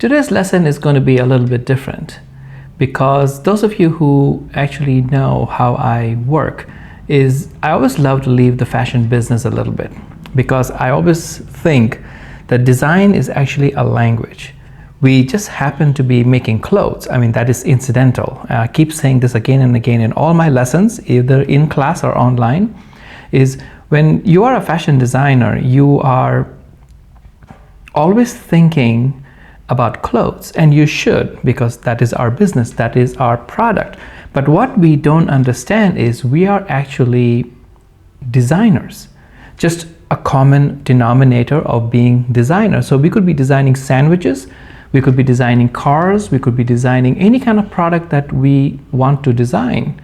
Today's lesson is going to be a little bit different because those of you who actually know how I work is I always love to leave the fashion business a little bit because I always think that design is actually a language. We just happen to be making clothes. I mean, that is incidental. I keep saying this again and again in all my lessons, either in class or online, is when you are a fashion designer, you are always thinking about clothes, and you should, because that is our business, that is our product. But what we don't understand is we are actually designers, just a common denominator of being designers. So we could be designing sandwiches, we could be designing cars, we could be designing any kind of product that we want to design.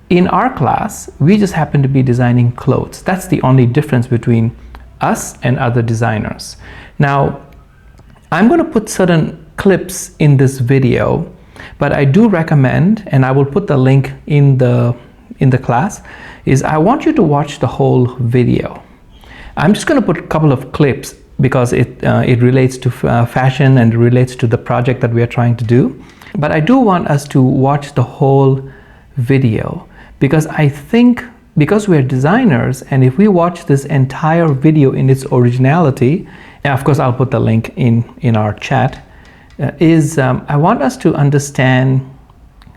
In our class, we just happen to be designing clothes. That's the only difference between us and other designers. Now, I'm going to put certain clips in this video, but I do recommend, and I will put the link in the class, is I want you to watch the whole video. I'm just going to put a couple of clips because it relates to fashion and relates to the project that we are trying to do. But I do want us to watch the whole video because I think because we're designers, and if we watch this entire video in its originality, and of course I'll put the link in our chat, I want us to understand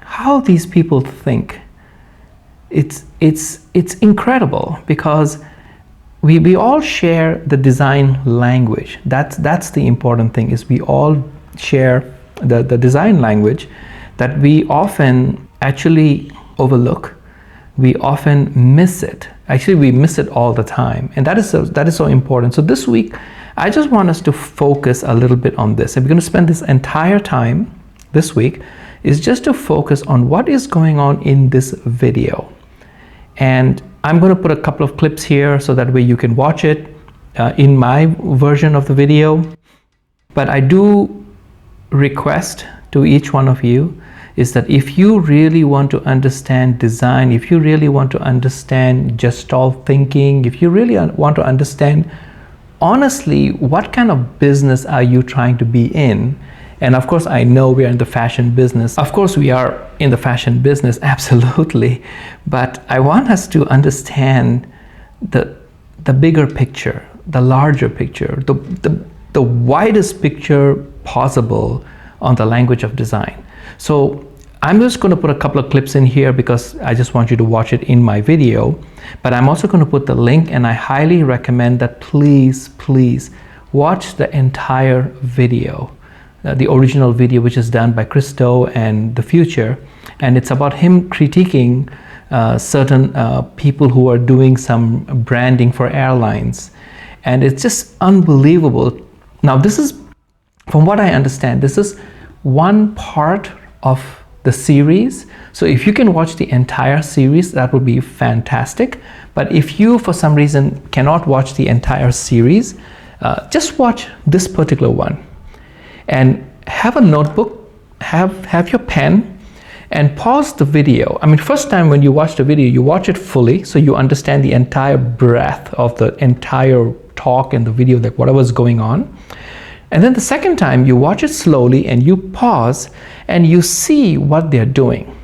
how these people think. It's incredible because we all share the design language. That's the important thing, is we all share the design language that we often actually overlook. We often miss it. Actually, we miss it all the time, and that is so important. So this week, I just want us to focus a little bit on this. And we're going to spend this entire time this week is just to focus on what is going on in this video. And I'm going to put a couple of clips here so that way you can watch it in my version of the video. But I do request to each one of you is that if you really want to understand design, if you really want to understand gestalt thinking, if you really want to understand honestly what kind of business are you trying to be in, and of course I know we are in the fashion business. Of course we are in the fashion business, absolutely. But I want us to understand the bigger picture, the larger picture, the widest picture possible on the language of design. So I'm just going to put a couple of clips in here because I just want you to watch it in my video, but I'm also going to put the link, and I highly recommend that please watch the entire video, the original video, which is done by Christo and The Future, and it's about him critiquing certain people who are doing some branding for airlines, and it's just unbelievable. Now this is, from what I understand, this is one part of the series. So if you can watch the entire series, that would be fantastic. But if you for some reason cannot watch the entire series, just watch this particular one and have a notebook, have your pen, and pause the video. I mean, first time when you watch the video, you watch it fully so you understand the entire breadth of the entire talk and the video, like whatever's going on. And then the second time you watch it slowly and you pause and you see what they're doing.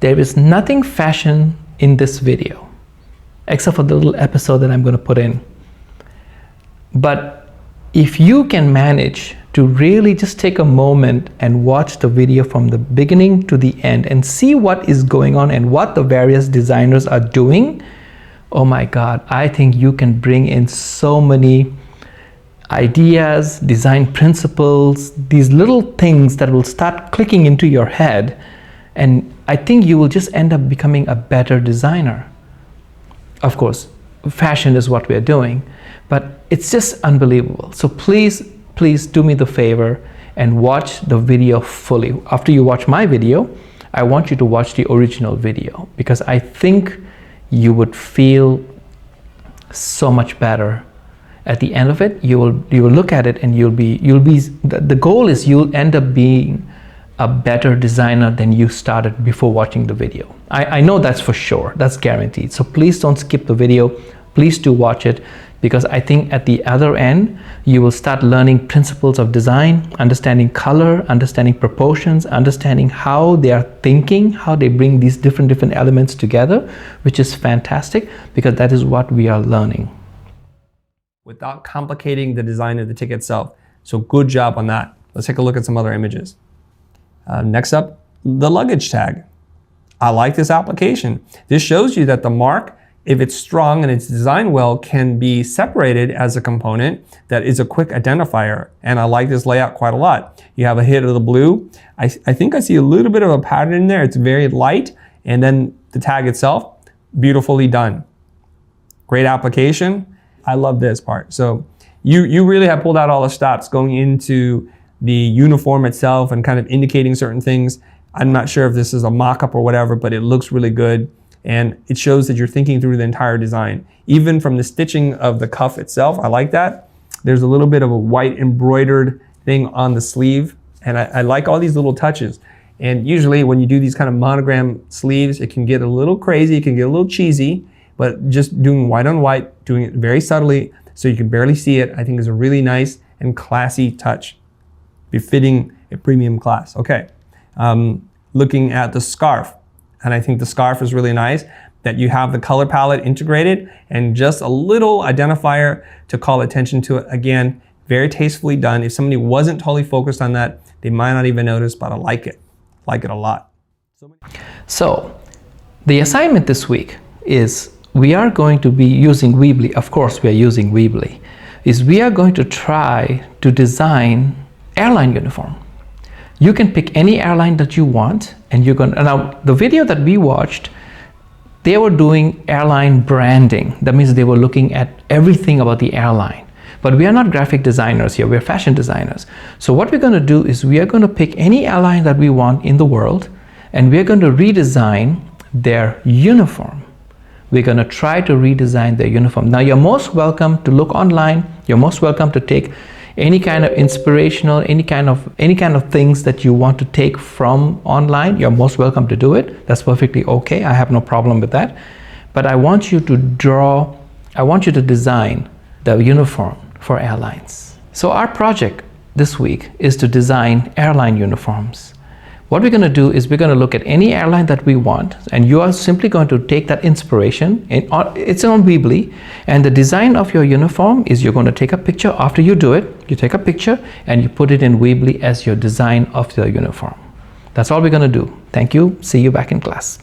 There is nothing fashion in this video except for the little episode that I'm going to put in. But if you can manage to really just take a moment and watch the video from the beginning to the end and see what is going on and what the various designers are doing, oh my God, I think you can bring in so many ideas, design principles, these little things that will start clicking into your head, and I think you will just end up becoming a better designer. Of course, fashion is what we're doing, but it's just unbelievable. So please do me the favor and watch the video fully. After you watch my video, I want you to watch the original video because I think you would feel so much better. At the end of it, you will look at it and the goal is you'll end up being a better designer than you started before watching the video. I know that's for sure, that's guaranteed. So please don't skip the video, please do watch it, because I think at the other end, you will start learning principles of design, understanding color, understanding proportions, understanding how they are thinking, how they bring these different elements together, which is fantastic, because that is what we are learning. Without complicating the design of the ticket itself. So good job on that. Let's take a look at some other images. Next up, the luggage tag. I like this application. This shows you that the mark, if it's strong and it's designed well, can be separated as a component that is a quick identifier. And I like this layout quite a lot. You have a hit of the blue. I think I see a little bit of a pattern in there. It's very light. And then the tag itself, beautifully done. Great application. I love this part. So you really have pulled out all the stops going into the uniform itself and kind of indicating certain things. I'm not sure if this is a mock-up or whatever, but it looks really good. And it shows that you're thinking through the entire design. Even from the stitching of the cuff itself, I like that. There's a little bit of a white embroidered thing on the sleeve. And I like all these little touches. And usually when you do these kind of monogram sleeves, it can get a little crazy, it can get a little cheesy, but just doing white on white, doing it very subtly so you can barely see it, I think is a really nice and classy touch, befitting a premium class. Okay. Looking at the scarf, and I think the scarf is really nice that you have the color palette integrated and just a little identifier to call attention to it. Again, very tastefully done. If somebody wasn't totally focused on that, they might not even notice, but I like it a lot. So the assignment this week is we are going to be using Weebly. Of course, we are using Weebly. Is we are going to try to design airline uniform. You can pick any airline that you want, and you're going to, now the video that we watched, they were doing airline branding. That means they were looking at everything about the airline. But we are not graphic designers here, we're fashion designers. So what we're going to do is we are going to pick any airline that we want in the world, and we're going to redesign their uniform. We're going to try to redesign their uniform. Now you're most welcome to look online, you're most welcome to take any kind of inspirational, any kind of things that you want to take from online, you're most welcome to do it. That's perfectly okay. I have no problem with that. But I want you to design the uniform for airlines. So our project this week is to design airline uniforms. What we're going to do is we're going to look at any airline that we want, and you are simply going to take that inspiration, and it's on Weebly, and the design of your uniform is you're going to take a picture. After you do it, you take a picture and you put it in Weebly as your design of the uniform. That's all we're going to do. Thank you. See you back in class.